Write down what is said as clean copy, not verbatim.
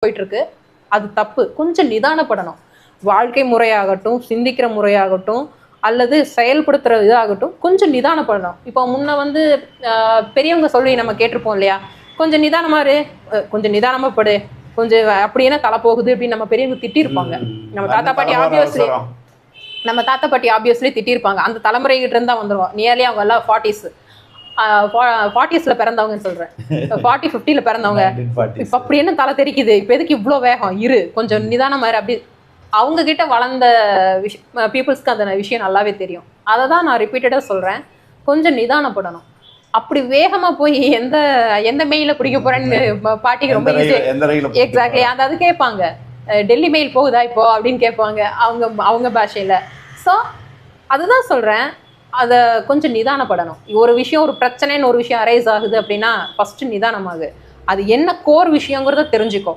போயிட்டு இருக்கு, அது தப்பு. கொஞ்சம் நிதானப்படணும். வாழ்க்கை முறையாகட்டும், சிந்திக்கிற முறையாகட்டும், அல்லது செயல்படுத்துற இதாகட்டும், கொஞ்சம் நிதானப்படணும். இப்போ முன்ன வந்து பெரியவங்க சொல்லி நம்ம கேட்டிருப்போம் இல்லையா, கொஞ்சம் நிதானமா இரு, கொஞ்சம் நிதானமா படு, கொஞ்சம் அப்படியே தலை போகுது அப்படின்னு நம்ம பெரியவங்க திட்டிருப்பாங்க. நம்ம தாத்தா பாட்டி ஆப்வியஸ்லி திட்டிருப்பாங்க. அந்த தலைமுறைகிட்ட இருந்தா வந்துருவோம். நியர்லி அவங்க எல்லாம் 40s பிறந்தவங்கன்னு சொல்றேன், 40-50 பிறந்தவங்க. இப்ப அப்படி என்ன தலை தெரிக்குது, இப்ப எதுக்கு இவ்வளோ வேகம், இரு கொஞ்சம் நிதானமா இரு. அப்படி அவங்க கிட்ட வளர்ந்த பீப்புள்ஸ்க்கு அந்த விஷயம் நல்லாவே தெரியும். அதை தான் நான் ரிப்பீட்டடாக சொல்றேன், கொஞ்சம் நிதானப்படணும். அப்படி வேகமா போய் எந்த எந்த மெயில பிடிக்க போறேன்னு பாட்டிக்கு ரொம்ப எக்ஸாக்ட்லி அந்த அது கேட்பாங்க, டெல்லி மெயில் போகுதா இப்போ அப்படின்னு கேட்பாங்க அவங்க பாஷையில. ஸோ அதுதான் சொல்றேன், அதை கொஞ்சம் நிதானப்படணும். ஒரு விஷயம், ஒரு பிரச்சனைன்னு ஒரு விஷயம் அரைஸ் ஆகுது அப்படின்னா ஃபர்ஸ்ட் நிதானமாகு, அது என்ன கோர் விஷயங்கிறத தெரிஞ்சுக்கோ.